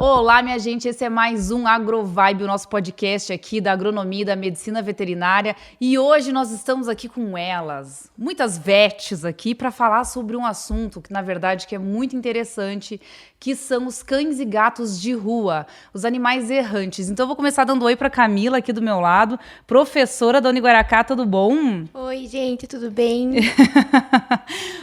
Olá, minha gente, esse é mais um AgroVibe, o nosso podcast aqui da agronomia e da medicina veterinária. E hoje nós estamos aqui com elas, muitas vets aqui, para falar sobre um assunto que, na verdade, que é muito interessante, que são os cães e gatos de rua, os animais errantes. Então eu vou começar dando oi para Camila aqui do meu lado, professora da Uniguaracá, tudo bom? Oi, gente, tudo bem?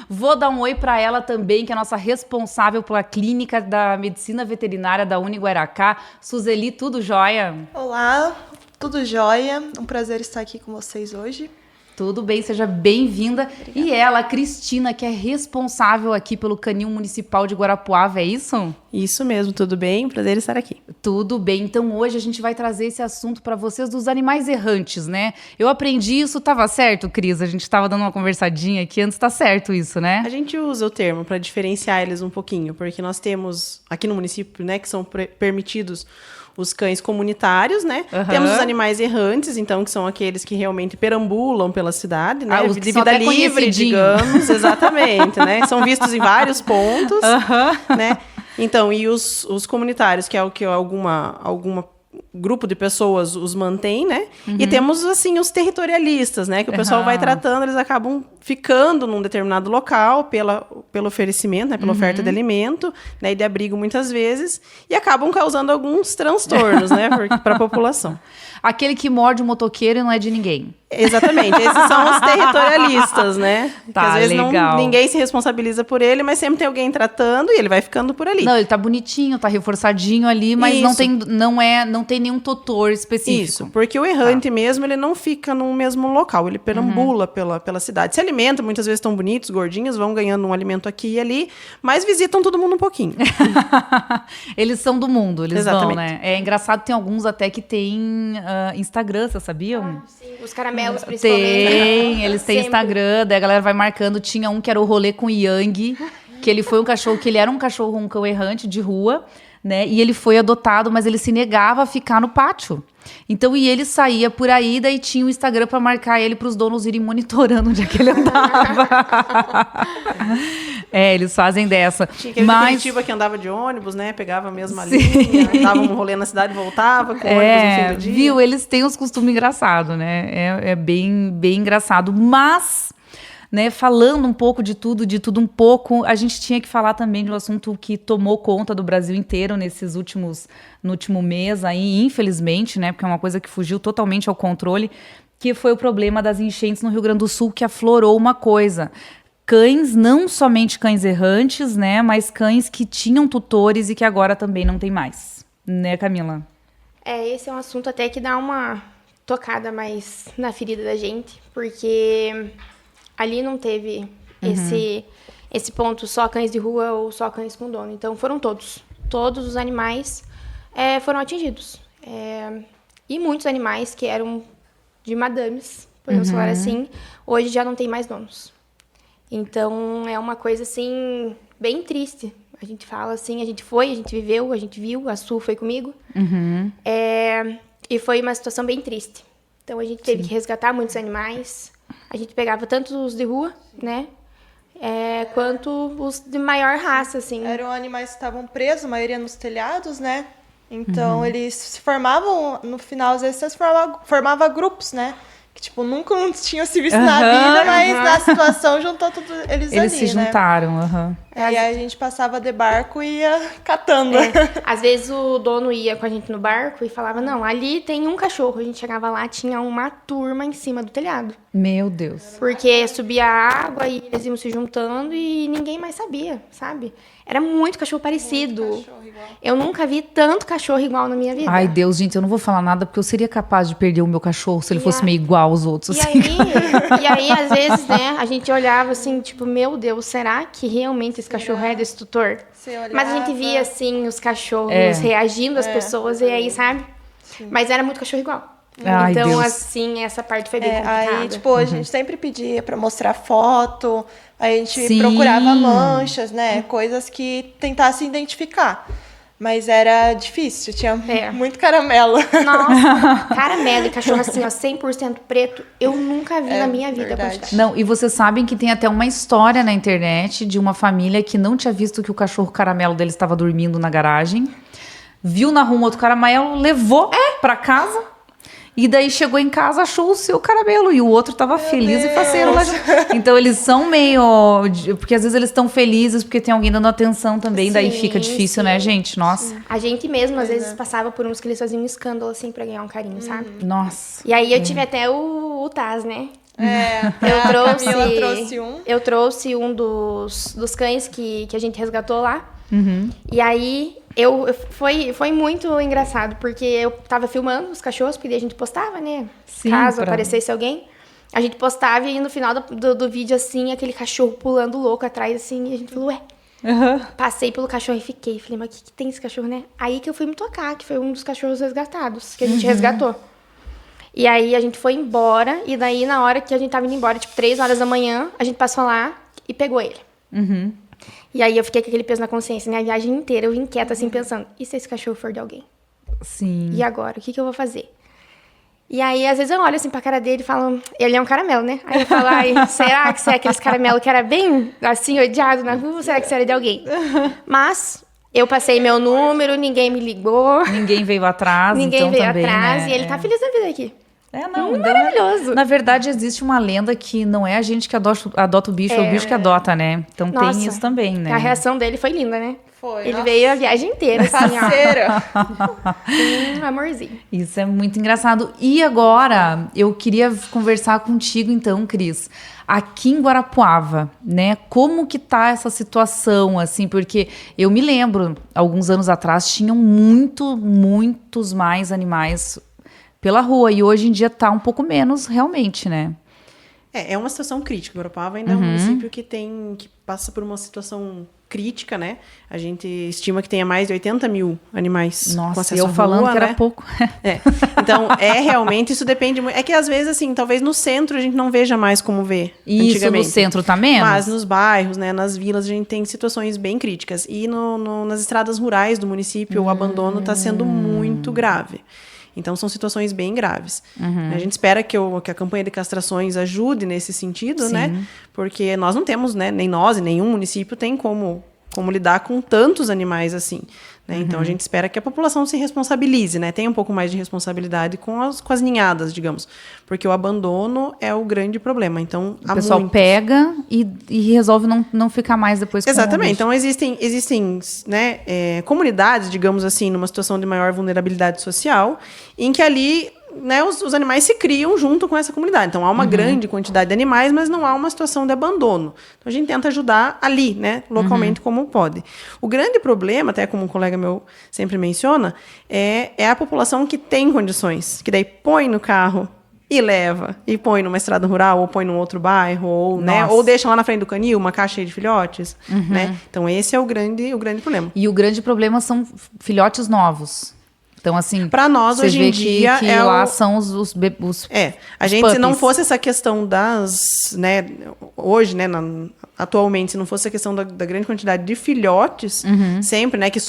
Vou dar um oi para ela também, que é a nossa responsável pela clínica da medicina veterinária da Uniguaracá. Suzeli, tudo jóia? Olá, tudo jóia? Um prazer estar aqui com vocês hoje. Tudo bem, seja bem-vinda. E ela, a Cristina, que é responsável aqui pelo Canil Municipal de Guarapuava, é isso? Isso mesmo, tudo bem? Prazer estar aqui. Tudo bem, então hoje a gente vai trazer esse assunto para vocês dos animais errantes, né? Eu aprendi isso, estava certo, Cris? A gente estava dando uma conversadinha aqui antes, tá certo isso, né? A gente usa o termo para diferenciar eles um pouquinho, porque nós temos aqui no município, né, que são permitidos os cães comunitários, né? Uhum. Temos os animais errantes, então, que são aqueles que realmente perambulam pela cidade, né? Os de vida livre, digamos. Exatamente, né? São vistos em vários pontos, né? Então, e os comunitários, que é o que alguma grupo de pessoas os mantém, né? Uhum. E temos, assim, os territorialistas, né? Que o pessoal vai tratando, eles acabam ficando num determinado local pelo oferecimento, né? Pela oferta de alimento, né? E de abrigo, muitas vezes, e acabam causando alguns transtornos, né? Para a população. Aquele que morde o motoqueiro e não é de ninguém. Exatamente, esses são os territorialistas, né? Tá, que às vezes legal. Ninguém se responsabiliza por ele, mas sempre tem alguém tratando e ele vai ficando por ali. Não, ele tá bonitinho, tá reforçadinho ali, mas não tem nenhum tutor específico. Isso, porque o errante mesmo, ele não fica no mesmo local, ele perambula pela cidade. Se alimenta, muitas vezes estão bonitos, gordinhos, vão ganhando um alimento aqui e ali, mas visitam todo mundo um pouquinho. Eles são do mundo, eles Exatamente. vão, né? É engraçado, tem alguns até que tem Instagram, vocês sabiam? Sim, os caramelos, principalmente. Eles têm Instagram, daí a galera vai marcando. Tinha um que era o rolê com o Yang, que ele foi um cachorro, que ele era um cão errante de rua, né? E ele foi adotado, mas ele se negava a ficar no pátio. Então, e ele saía por aí, daí tinha o Instagram para marcar ele, para os donos irem monitorando onde é que ele andava. Eles fazem dessa. Tinha aquele de Curitiba que andava de ônibus, né? Pegava a mesma linha, dava um rolê na cidade e voltava com o ônibus no fim do dia. Viu? Eles têm uns costumes engraçados, né? É bem, bem engraçado. Mas, né, falando um pouco de tudo um pouco, a gente tinha que falar também de um assunto que tomou conta do Brasil inteiro no último mês aí, infelizmente, né? Porque é uma coisa que fugiu totalmente ao controle, que foi o problema das enchentes no Rio Grande do Sul, que aflorou uma coisa. Cães, não somente cães errantes, né? Mas cães que tinham tutores e que agora também não tem mais. Né, Camila? Esse é um assunto até que dá uma tocada mais na ferida da gente, porque ali não teve esse ponto só cães de rua ou só cães com dono. Então foram todos os animais foram atingidos. E muitos animais que eram de madames, podemos falar assim, hoje já não tem mais donos. Então é uma coisa assim bem triste. A gente fala assim, a gente viveu, a gente viu, a Su foi comigo. E foi uma situação bem triste. Então a gente teve que resgatar muitos animais. A gente pegava tanto os de rua, né? Quanto os de maior raça, assim. Eram animais que estavam presos, a maioria nos telhados, né? Então eles se formavam, no final, às vezes formava grupos, né? Que, tipo, nunca tinham se visto na vida, mas na situação juntou todos eles ali, se juntaram, E aí a gente passava de barco e ia catando. Às vezes o dono ia com a gente no barco e falava, não, ali tem um cachorro. A gente chegava lá, tinha uma turma em cima do telhado. Meu Deus. Porque subia a água e eles iam se juntando e ninguém mais sabia, sabe? Era muito cachorro parecido. Muito cachorro igual. Eu nunca vi tanto cachorro igual na minha vida. Ai, Deus, gente, eu não vou falar nada porque eu seria capaz de perder o meu cachorro se ele fosse meio igual aos outros. Assim. E aí, às vezes, né, a gente olhava assim, tipo, meu Deus, será que realmente esse cachorro é desse tutor? Mas a gente via, assim, os cachorros reagindo às pessoas e aí, sabe? Sim. Mas era muito cachorro igual. Ai, então, Deus. assim, essa parte foi bem complicada. Aí, tipo, a gente sempre pedia pra mostrar foto, a gente procurava manchas, né? Coisas que tentassem identificar. Mas era difícil, tinha muito caramelo. Nossa, caramelo e cachorro assim, ó, 100% preto, eu nunca vi na minha vida. Não, e vocês sabem que tem até uma história na internet de uma família que não tinha visto que o cachorro caramelo deles estava dormindo na garagem. viu na rua um outro caramelo, levou pra casa. E daí chegou em casa, achou o seu caramelo. E o outro tava feliz e faceiro lá. Então eles são meio... Porque às vezes eles estão felizes porque tem alguém dando atenção também. Daí fica difícil, né, gente? Nossa. A gente mesmo, às vezes, passava por uns que eles faziam um escândalo, assim, pra ganhar um carinho, sabe? Nossa. E aí eu tive até o Taz, né? A Camila trouxe um. Eu trouxe um dos cães que a gente resgatou lá. E aí... Foi muito engraçado, porque eu tava filmando os cachorros, porque daí a gente postava, né? Sim, Caso aparecesse alguém. A gente postava e no final do vídeo, assim, aquele cachorro pulando louco atrás, assim, e a gente falou, ué. Passei pelo cachorro e fiquei. Falei, mas o que tem esse cachorro, né? Aí que eu fui me tocar, que foi um dos cachorros resgatados, que a gente resgatou. E aí a gente foi embora, e daí na hora que a gente tava indo embora, tipo 3 horas da manhã, a gente passou lá e pegou ele. E aí eu fiquei com aquele peso na consciência, né? A viagem inteira, eu vim quieta, assim, pensando, e se esse cachorro for de alguém? Sim. E agora? O que eu vou fazer? E aí, às vezes, eu olho, assim, pra cara dele e falo, ele é um caramelo, né? Aí eu falo, ai, será que você é aqueles caramelo que era bem, assim, odiado na rua? Ou será que você era de alguém? Mas eu passei meu número, ninguém me ligou. Ninguém veio atrás, Ninguém então veio também, atrás, né? e ele tá feliz da vida aqui. Não, maravilhoso. Na verdade, existe uma lenda que não é a gente que adota o bicho, é o bicho que adota, né? Então Nossa, tem isso também, né? A reação dele foi linda, né? Foi. Ele veio a viagem inteira, assim, Parceira. ó. Amorzinho. Isso é muito engraçado. E agora, eu queria conversar contigo, então, Cris. Aqui em Guarapuava, né? Como que tá essa situação, assim? Porque eu me lembro, alguns anos atrás, tinham muitos mais animais pela rua. E hoje em dia tá um pouco menos, realmente, né? É uma situação crítica. Guarapuava ainda é um município que passa por uma situação crítica, né? A gente estima que tenha mais de 80 mil animais com acesso à rua, falando que né? era pouco. Então, realmente, isso depende muito. É que às vezes, assim, talvez no centro a gente não veja mais como vê Isso, antigamente. no centro tá menos? Mas nos bairros, né, nas vilas, a gente tem situações bem críticas. E nas estradas rurais do município, o abandono está sendo muito grave. Então, são situações bem graves. A gente espera que a campanha de castrações ajude nesse sentido, né? Porque nós não temos, né, nem nós e nenhum município tem como lidar com tantos animais assim. Né? Então, a gente espera que a população se responsabilize, né? Tenha um pouco mais de responsabilidade com as ninhadas, digamos. Porque o abandono é o grande problema. Então, o pessoal pega e resolve não ficar mais depois com Exatamente. o Então, existem né, comunidades, digamos assim, numa situação de maior vulnerabilidade social, em que ali, né, os animais se criam junto com essa comunidade. Então, há uma grande quantidade de animais, mas não há uma situação de abandono. Então, a gente tenta ajudar ali, né, localmente, como pode. O grande problema, até como um colega meu sempre menciona, é a população que tem condições, que daí põe no carro e leva, e põe numa estrada rural, ou põe num outro bairro, ou, né, ou deixa lá na frente do canil uma caixa cheia de filhotes. Né? Então, esse é o grande problema. E o grande problema são filhotes novos. Então, assim, para nós, hoje em dia, que lá são os a gente, puppies. Se não fosse essa questão né, hoje, né, atualmente, se não fosse a questão da grande quantidade de filhotes, sempre, né, que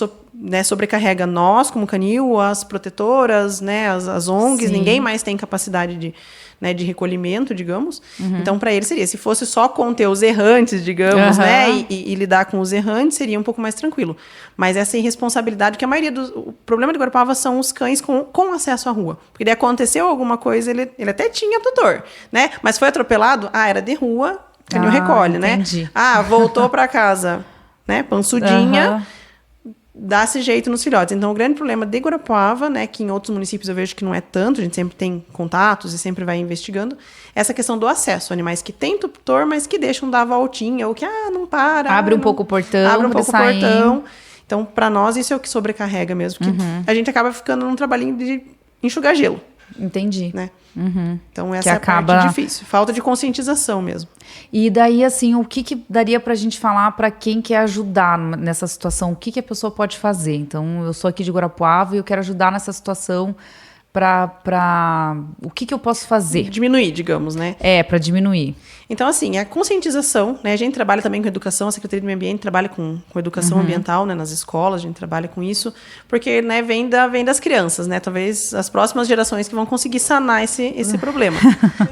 sobrecarrega nós, como canil, as protetoras, né, as ONGs, ninguém mais tem capacidade de recolhimento, digamos. Então, para ele seria, se fosse só conter os errantes, digamos, né, e lidar com os errantes, seria um pouco mais tranquilo. Mas essa irresponsabilidade, que a maioria o problema de Guarapuava são os cães com acesso à rua. Porque daí aconteceu alguma coisa, ele até tinha tutor, né, mas foi atropelado, era de rua, canil recolhe, entendi. né. Voltou para casa, né, pansudinha, dá-se jeito nos filhotes. Então, o grande problema de Guarapuava, né, que em outros municípios eu vejo que não é tanto, a gente sempre tem contatos e sempre vai investigando, essa questão do acesso. Animais que têm tutor, mas que deixam dar a voltinha, ou que, não para. Abre um pouco o portão. Abre um pouco o portão. Então, para nós, isso é o que sobrecarrega mesmo. Porque a gente acaba ficando num trabalhinho de enxugar gelo. Entendi. Né? Então, essa é a acaba... parte difícil. Falta de conscientização mesmo. E daí, assim, o que daria pra gente falar pra quem quer ajudar nessa situação? O que a pessoa pode fazer? Então, eu sou aqui de Guarapuava e eu quero ajudar nessa situação o que eu posso fazer? Diminuir, digamos, né? Pra diminuir. Então, assim, a conscientização, né? A gente trabalha também com educação, a Secretaria do Meio Ambiente trabalha com educação ambiental, né? Nas escolas, a gente trabalha com isso, porque, né, vem das crianças, né? Talvez as próximas gerações que vão conseguir sanar esse problema,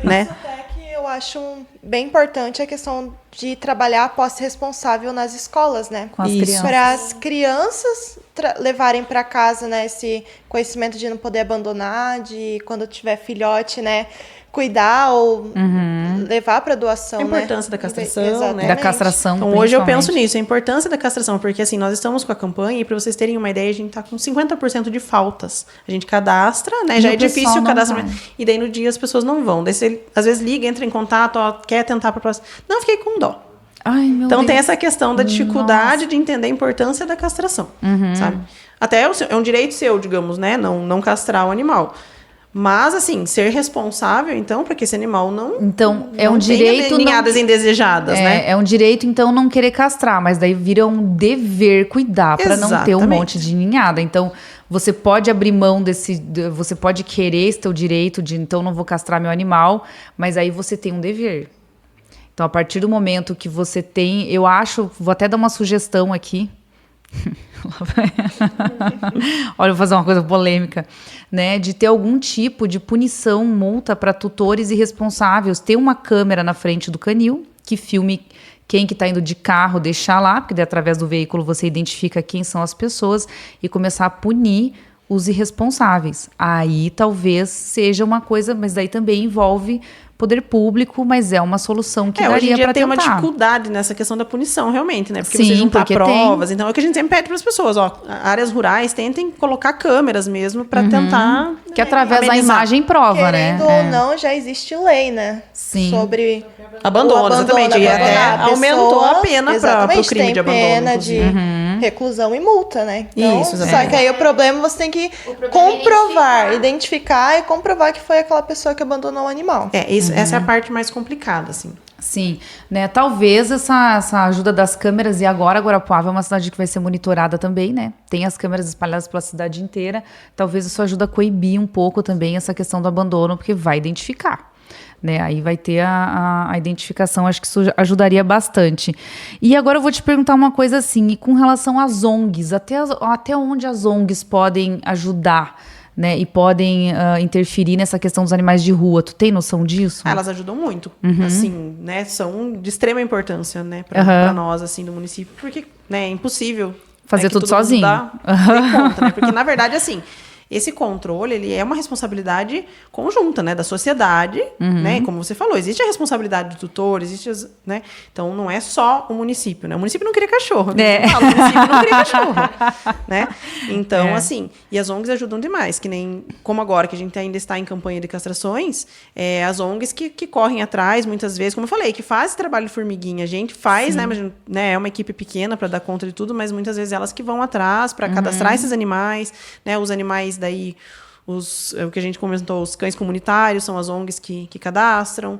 né? Até que eu acho bem importante a questão de trabalhar a posse responsável nas escolas, né? Com as crianças. Para as crianças levarem para casa, né, esse conhecimento de não poder abandonar, de quando tiver filhote, né, cuidar ou levar para doação, A né? importância da castração, Exatamente. Da castração, Então, hoje eu penso principalmente. nisso, a importância da castração, porque assim, nós estamos com a campanha e para vocês terem uma ideia, a gente tá com 50% de faltas. A gente cadastra, né? E Já o é pessoal difícil o não cadastramento. vai. E daí no dia as pessoas não vão. Daí você, às vezes, liga, entra em contato, ó, quer tentar para próxima. Não, fiquei com dó. Ai, meu Então Deus. tem essa questão da dificuldade de entender a importância da castração, sabe? Até é um direito seu, digamos, né? Não castrar o animal. Mas, assim, ser responsável, então, para que esse animal não Então, é não um tenha direito ninhadas indesejadas, né? É um direito, então, não querer castrar, mas daí vira um dever cuidar para não ter um Exatamente. monte de ninhada. Então, você pode abrir mão você pode querer esse teu direito de, então, não vou castrar meu animal, mas aí você tem um dever. Então, a partir do momento que você tem, eu acho, vou até dar uma sugestão aqui. Olha, eu vou fazer uma coisa polêmica, né? De ter algum tipo de punição, multa para tutores irresponsáveis. Ter uma câmera na frente do canil que filme quem que tá indo de carro, deixar lá, porque daí, através do veículo você identifica quem são as pessoas e começar a punir os irresponsáveis. Aí talvez seja uma coisa, mas daí também envolve poder público, mas é uma solução que hoje daria em dia para tem tentar. uma dificuldade nessa questão da punição, realmente, né? Porque Sim, você juntar porque provas. Então, é o que a gente sempre pede para as pessoas, ó. Áreas rurais, tentem colocar câmeras mesmo para tentar... Que através da amenizar. imagem prova, né? Querendo ou não, já existe lei, né? Sim. Sobre Abandono, exatamente. E até abandonar aumentou a pessoa. pena para o Exatamente, crime tem de abandono, pena inclusive. de reclusão e multa, né? Então, Isso, só exatamente. que aí o problema você tem que comprovar, identificar e comprovar que foi aquela pessoa que abandonou o animal. Essa é a parte mais complicada, assim. Sim, né? Talvez essa ajuda das câmeras, e agora Guarapuava é uma cidade que vai ser monitorada também, né? Tem as câmeras espalhadas pela cidade inteira. Talvez isso ajude a coibir um pouco também essa questão do abandono, porque vai identificar. Né? Aí vai ter a identificação, acho que isso ajudaria bastante. E agora eu vou te perguntar uma coisa assim, e com relação às ONGs, até onde as ONGs podem ajudar, né? E podem interferir nessa questão dos animais de rua? Tu tem noção disso? Elas ajudam muito, assim, né? São de extrema importância, né? Para nós, assim, do município, porque, né, é impossível fazer que tudo todo mundo sozinho. dê conta, né? Porque, na verdade, assim, esse controle, ele é uma responsabilidade conjunta, né, da sociedade, né, como você falou, existe a responsabilidade do tutor, né, então não é só o município, né, o município não queria cachorro, né? O município não queria cachorro, né, então, assim, e as ONGs ajudam demais, que nem, como agora, que a gente ainda está em campanha de castrações, as ONGs que correm atrás, muitas vezes, como eu falei, que faz esse trabalho de formiguinha, a gente faz, né, é uma equipe pequena para dar conta de tudo, mas muitas vezes elas que vão atrás para cadastrar esses animais, né, os animais daí, o que a gente comentou, os cães comunitários, são as ONGs que cadastram,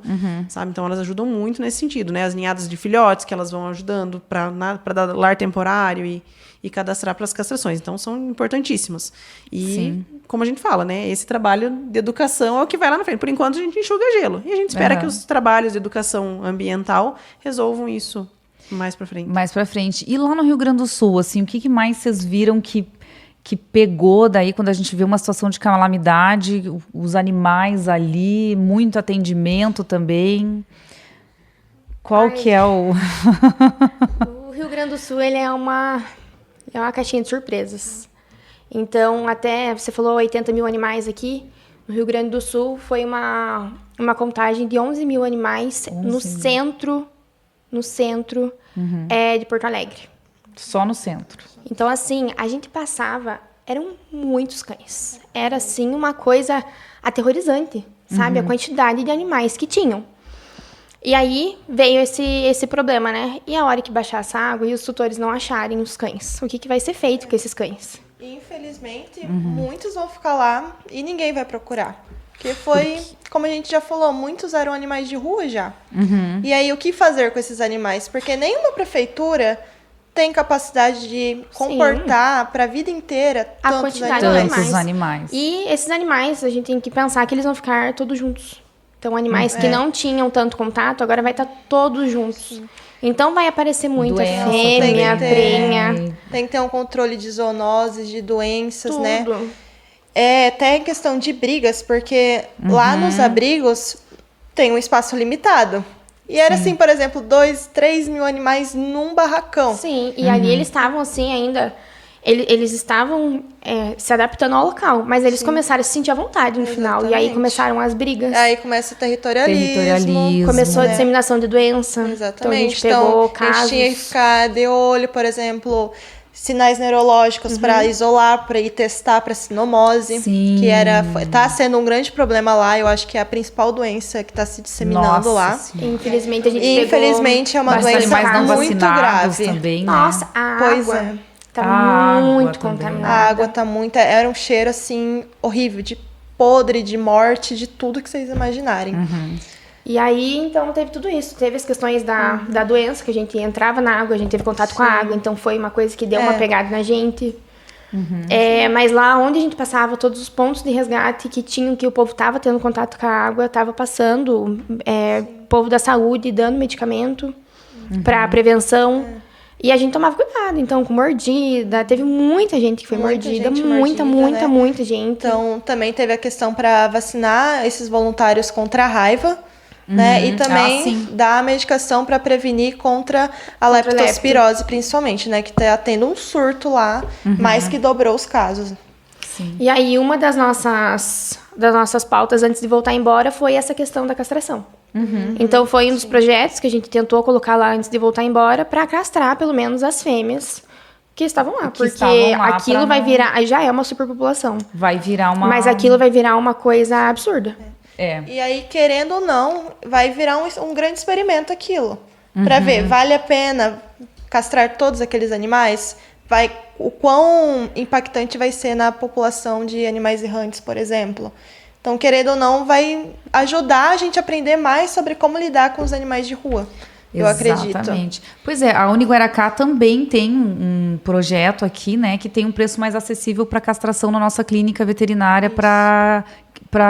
sabe? Então, elas ajudam muito nesse sentido, né? As ninhadas de filhotes, que elas vão ajudando para dar lar temporário e cadastrar para as castrações. Então, são importantíssimas. E, como a gente fala, né? Esse trabalho de educação é o que vai lá na frente. Por enquanto, a gente enxuga gelo. E a gente espera que os trabalhos de educação ambiental resolvam isso mais para frente. Mais para frente. E lá no Rio Grande do Sul, assim, o que mais vocês viram que pegou daí quando a gente vê uma situação de calamidade, os animais ali, muito atendimento também? Qual que é o... O Rio Grande do Sul, ele é uma caixinha de surpresas. Então, até você falou 80 mil animais aqui, no Rio Grande do Sul foi uma contagem de 11 mil animais no centro de Porto Alegre. Só no centro. Então, assim, a gente passava, eram muitos cães. Era, assim, uma coisa aterrorizante, sabe? A quantidade de animais que tinham. E aí veio esse problema, né? E a hora que baixasse a água e os tutores não acharem os cães? O que vai ser feito com esses cães? Infelizmente, muitos vão ficar lá e ninguém vai procurar. Porque foi, como a gente já falou, muitos eram animais de rua já. E aí, o que fazer com esses animais? Porque nenhuma prefeitura tem capacidade de comportar para a vida inteira A quantidade de tantos animais. E esses animais, a gente tem que pensar que eles vão ficar todos juntos. Então, animais que não tinham tanto contato, agora vai estar todos juntos. Então, vai aparecer muita Doença, fêmea, prenha. Tem que ter um controle de zoonoses, de doenças, Tudo. né? Até em questão de brigas, porque lá nos abrigos tem um espaço limitado. E era assim, por exemplo, 2, 3 mil animais num barracão. Sim, e ali eles estavam assim ainda eles estavam se adaptando ao local, mas eles começaram a se sentir à vontade no final. E aí começaram as brigas. Aí começa o territorialismo. Começou a disseminação de doença. Exatamente. Então a gente pegou casos. A gente tinha que ficar de olho, por exemplo, sinais neurológicos para isolar, para ir testar para sinomose, Sim. que tá sendo um grande problema lá. Eu acho que é a principal doença que está se disseminando lá. Sim. Infelizmente a gente E infelizmente é uma doença muito grave. Também, né? Nossa, a Pois água é. tá muito também. contaminada. A água tá muito. Era um cheiro assim horrível, de podre, de morte, de tudo que vocês imaginarem. E aí, então, teve tudo isso. Teve as questões da doença, que a gente entrava na água, a gente teve contato com a água, então foi uma coisa que deu uma pegada na gente. Mas lá onde a gente passava, todos os pontos de resgate que o povo tava tendo contato com a água, tava passando, povo da saúde dando medicamento para prevenção. E a gente tomava cuidado, então, com mordida. Teve muita gente que foi mordida, muita gente. Então, também teve a questão para vacinar esses voluntários contra a raiva, né? E também dar a medicação para prevenir contra a leptospirose, principalmente, né? Que tá tendo um surto lá, mais que dobrou os casos. Sim. E aí, uma das nossas pautas antes de voltar embora foi essa questão da castração. Então, foi um dos projetos que a gente tentou colocar lá antes de voltar embora para castrar, pelo menos, as fêmeas que estavam lá. Porque aquilo vai virar... Já é uma superpopulação. Vai virar uma... Mas aquilo vai virar uma coisa absurda. E aí, querendo ou não, vai virar um grande experimento aquilo. Para ver, vale a pena castrar todos aqueles animais? O quão impactante vai ser na população de animais errantes, por exemplo. Então, querendo ou não, vai ajudar a gente a aprender mais sobre como lidar com os animais de rua. Eu acredito. Exatamente. Pois é, a Uniguaracá também tem um projeto aqui, né, que tem um preço mais acessível para castração na nossa clínica veterinária para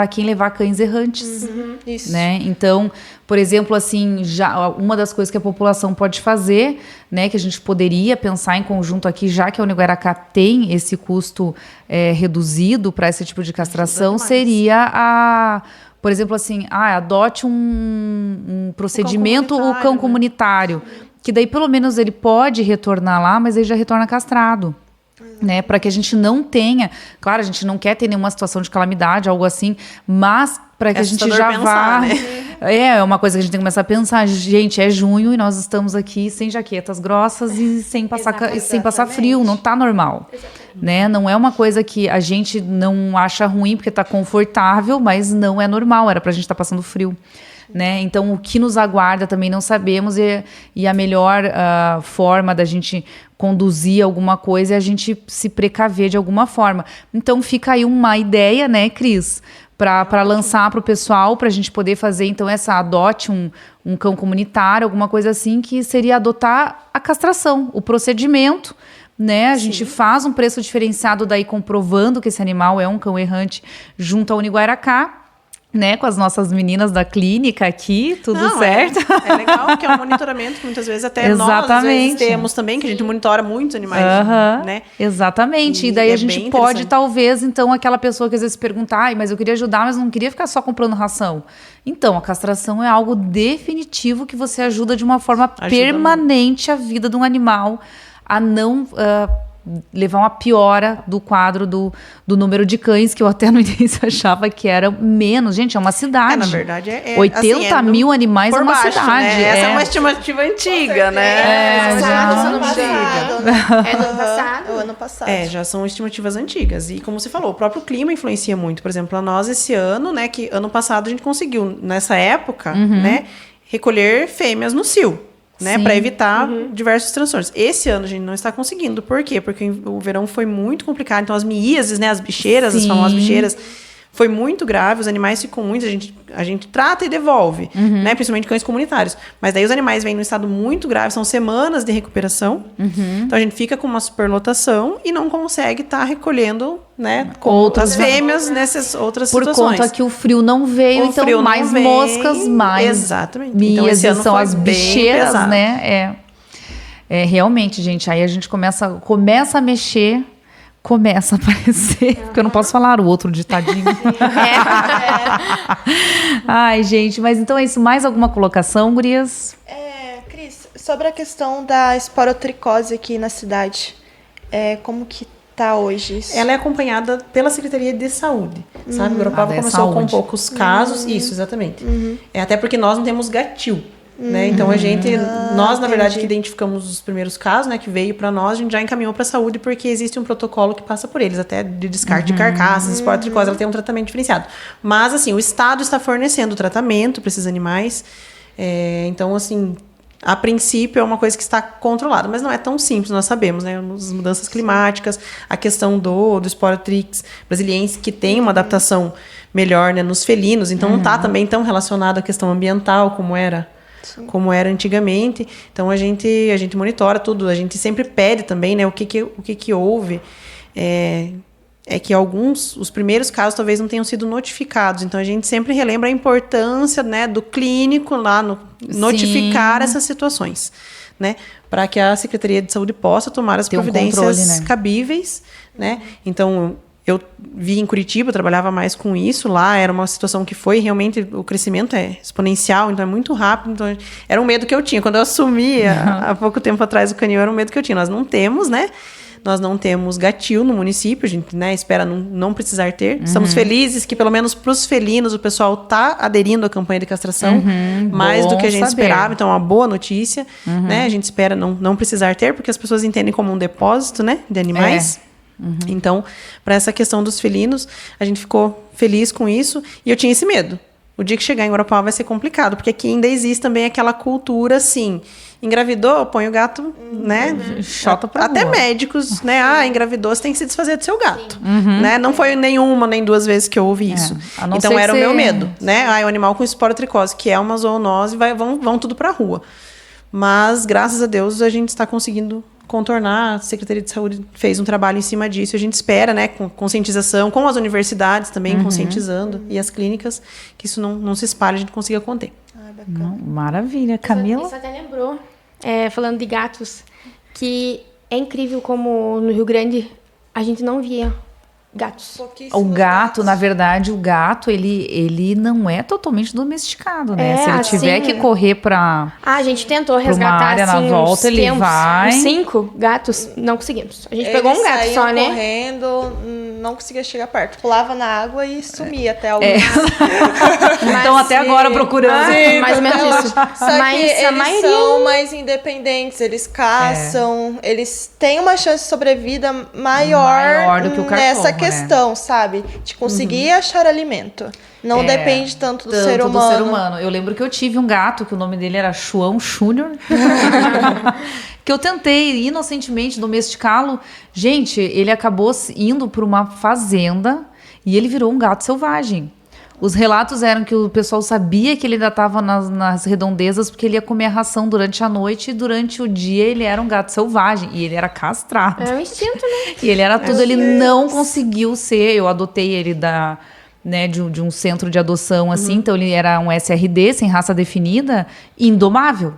quem levar cães errantes. Isso. Né? Então, por exemplo, assim, já uma das coisas que a população pode fazer, né, que a gente poderia pensar em conjunto aqui, já que a Uniguaracá tem esse custo reduzido para esse tipo de castração, seria por exemplo, assim, adote um procedimento, o cão comunitário, que daí pelo menos ele pode retornar lá, mas ele já retorna castrado. Né, para que a gente não tenha, claro, a gente não quer ter nenhuma situação de calamidade, algo assim, mas para que a gente já vá, né? É uma coisa que a gente tem que começar a pensar, gente, é junho e nós estamos aqui sem jaquetas grossas e sem passar frio, não tá normal, né? Não é uma coisa que a gente não acha ruim porque tá confortável, mas não é normal, era pra gente estar passando frio. Né? Então, o que nos aguarda também não sabemos e a melhor forma da gente conduzir alguma coisa é a gente se precaver de alguma forma. Então, fica aí uma ideia, né, Cris, para lançar para o pessoal, para a gente poder fazer, então, adote um cão comunitário, alguma coisa assim, que seria adotar a castração, o procedimento, né? A gente faz um preço diferenciado daí comprovando que esse animal é um cão errante junto ao Uniguaracá, né, com as nossas meninas da clínica aqui, tudo certo. É legal, porque é um monitoramento que muitas vezes até nós às vezes temos também, que a gente monitora muitos animais, né? Exatamente, e daí a gente pode, talvez, então, aquela pessoa que às vezes pergunta, mas eu queria ajudar, mas não queria ficar só comprando ração. Então, a castração é algo definitivo que você ajuda de uma forma permanente a vida de um animal a não... levar uma piora do quadro do número de cães, que eu até no início achava que era menos. Gente, é uma cidade. Na verdade, 80 mil animais é uma cidade. Né? Essa é uma estimativa antiga, né? O ano passado. Já são estimativas antigas. E como você falou, o próprio clima influencia muito. Por exemplo, nós esse ano, né, que ano passado a gente conseguiu, nessa época, né, recolher fêmeas no cio. Né, para evitar diversos transtornos. Esse ano a gente não está conseguindo. Por quê? Porque o verão foi muito complicado. Então, as miíases, né, as bicheiras, as famosas bicheiras, foi muito grave. Os animais ficam muitos, a gente trata e devolve, né, principalmente cães comunitários. Mas daí os animais vêm num estado muito grave, são semanas de recuperação. Então, a gente fica com uma superlotação e não consegue estar recolhendo, né, outras fêmeas nessas outras situações. Por conta que o frio não veio, então mais moscas, mais exatamente. mias, então, esse ano são as bem bicheiras, pesado. né? Realmente, gente, aí a gente começa a mexer, começa a aparecer, porque eu não posso falar o outro ditadinho. Ai, gente, mas então é isso. Mais alguma colocação, gurias? Cris, sobre a questão da esporotricose aqui na cidade. como que tá hoje isso? Ela é acompanhada pela Secretaria de Saúde, sabe? Garopaba começou com poucos casos, isso, exatamente. Até porque nós não temos gatil, né? Então nós na verdade que identificamos os primeiros casos, né, que veio para nós, a gente já encaminhou para a saúde porque existe um protocolo que passa por eles, até de descarte de carcaças, esporotricose, ela tem um tratamento diferenciado. Mas assim, o Estado está fornecendo tratamento para esses animais, então assim, a princípio é uma coisa que está controlada, mas não é tão simples, nós sabemos, né? As mudanças climáticas, a questão do Sporotrix brasiliense, que tem uma adaptação melhor, né, nos felinos, então não está também tão relacionado à questão ambiental como era antigamente. Então a gente monitora tudo, a gente sempre pede também, né, o que houve. É que os primeiros casos talvez não tenham sido notificados. Então, a gente sempre relembra a importância, né, do clínico lá notificar essas situações, né, para que a Secretaria de Saúde possa tomar as providências controle, né, cabíveis, né. Então, eu vi em Curitiba, eu trabalhava mais com isso lá, era uma situação que foi realmente, o crescimento é exponencial, então é muito rápido, então era um medo que eu tinha. Quando eu assumi há pouco tempo atrás o canil, era um medo que eu tinha. Nós não temos, né, nós não temos gatil no município, a gente, né, espera não precisar ter. Estamos felizes que, pelo menos para os felinos, o pessoal está aderindo à campanha de castração, mais do que a gente esperava. Então, é uma boa notícia. Né? A gente espera não precisar ter, porque as pessoas entendem como um depósito, né, de animais. Então, para essa questão dos felinos, a gente ficou feliz com isso. E eu tinha esse medo. O dia que chegar em Garopaba vai ser complicado, porque aqui ainda existe também aquela cultura, assim, engravidou, põe o gato, né? Chota pra até rua. Médicos, né? Engravidou, você tem que se desfazer do seu gato. Né? Não foi nenhuma, nem duas vezes que eu ouvi isso. Então era o meu medo, né? O animal com esporotricose, que é uma zoonose, vão tudo pra rua. Mas, graças a Deus, a gente está conseguindo contornar. A Secretaria de Saúde fez um trabalho em cima disso. A gente espera, né, com conscientização, com as universidades também conscientizando, e as clínicas, que isso não se espalhe, a gente consiga conter. Não, maravilha. Camila? Isso até lembrou, falando de gatos, que é incrível como no Rio Grande a gente não via gatos. O gato, na verdade, ele não é totalmente domesticado, né? Se ele tiver que correr pra... a gente tentou resgatar, uma área assim, na volta, ele vai... 5 gatos, não conseguimos. A gente Eles pegou um gato só, né? correndo, não conseguia chegar perto. Pulava na água e sumia até algum. Então, até agora procurando. Mais ou menos isso. Só que eles são mais independentes, eles caçam, eles têm uma chance de sobrevida maior do que o cachorro, nessa questão, sabe? De conseguir achar alimento. Não depende tanto do ser humano. Eu lembro que eu tive um gato, que o nome dele era João Júnior, que eu tentei inocentemente domesticá-lo. Gente, ele acabou indo para uma fazenda e ele virou um gato selvagem. Os relatos eram que o pessoal sabia que ele ainda estava nas redondezas porque ele ia comer a ração durante a noite e durante o dia ele era um gato selvagem e ele era castrado. É um instinto, né? E ele era tudo, ele não conseguiu ser. Eu adotei ele de um centro de adoção, assim, então ele era um SRD, sem raça definida, indomável.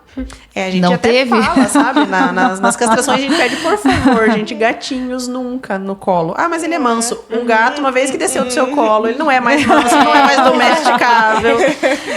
A gente não até teve. fala, sabe? Nas castrações a gente pede, por favor, gente, gatinhos nunca no colo. Mas ele é manso. Um gato, uma vez que desceu do seu colo, ele não é mais manso, não é mais domesticável.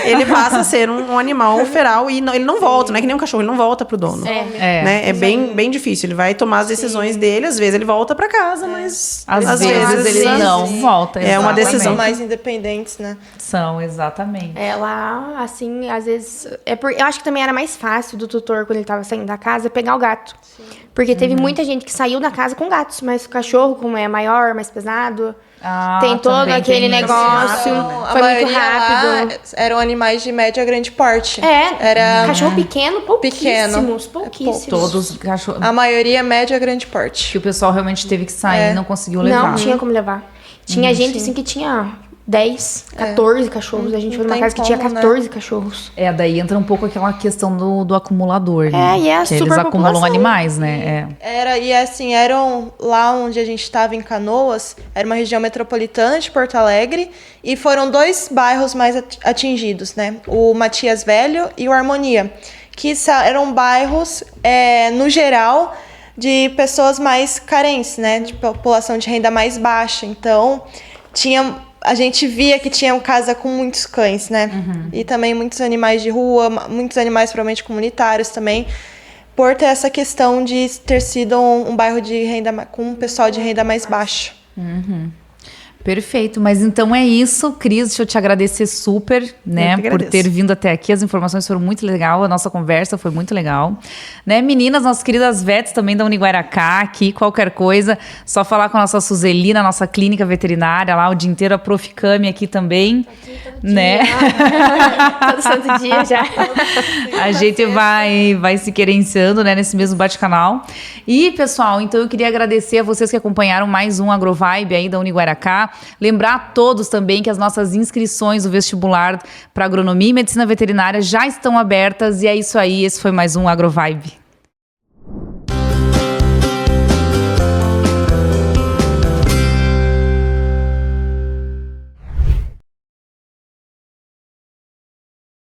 Ele passa a ser um animal feral e ele não volta, não é que nem um cachorro, ele não volta pro dono. Né? É bem difícil. Ele vai tomar as decisões dele, às vezes ele volta pra casa, mas às vezes ele não volta. É uma decisão mais independentes, né? São, exatamente. Lá, assim, às vezes... eu acho que também era mais fácil do tutor, quando ele tava saindo da casa, pegar o gato. Sim. Porque teve muita gente que saiu da casa com gatos, mas o cachorro, como é maior, mais pesado... tem todo aquele negócio, foi muito rápido. Lá eram animais de médio a grande porte. Era cachorro pequeno, pouquíssimos. Todos cachorros. A maioria médio a grande porte. Que o pessoal realmente teve que sair e não conseguiu levar. Não tinha como levar. Tinha gente assim que tinha 10, 14 cachorros. A gente foi numa casa que tinha 14 cachorros. Daí entra um pouco aquela questão do acumulador. Né? E é que eles acumulam animais, né? E assim, eram lá onde a gente estava em Canoas, era uma região metropolitana de Porto Alegre, e foram 2 bairros mais atingidos, né? O Matias Velho e o Harmonia, que eram bairros, no geral, de pessoas mais carentes, né? De população de renda mais baixa. Então, a gente via que tinha casa com muitos cães, né? E também muitos animais de rua, muitos animais provavelmente comunitários também. por ter essa questão de ter sido um bairro de renda com um pessoal de renda mais baixa. Perfeito, mas então é isso, Cris, deixa eu te agradecer super, né, por ter vindo até aqui, as informações foram muito legal, a nossa conversa foi muito legal, né, meninas, nossas queridas vets também da Uniguaracá, aqui, qualquer coisa, só falar com a nossa Suzeli, na nossa clínica veterinária lá o dia inteiro, a Prof. Cami aqui também, todo né? Todo santo dia já. A gente vai se querenciando, né, nesse mesmo bate-canal. E, pessoal, então eu queria agradecer a vocês que acompanharam mais um AgroVibe aí da Uniguaracá. Lembrar a todos também que as nossas inscrições do vestibular para agronomia e medicina veterinária já estão abertas. E é isso aí, esse foi mais um AgroVibe.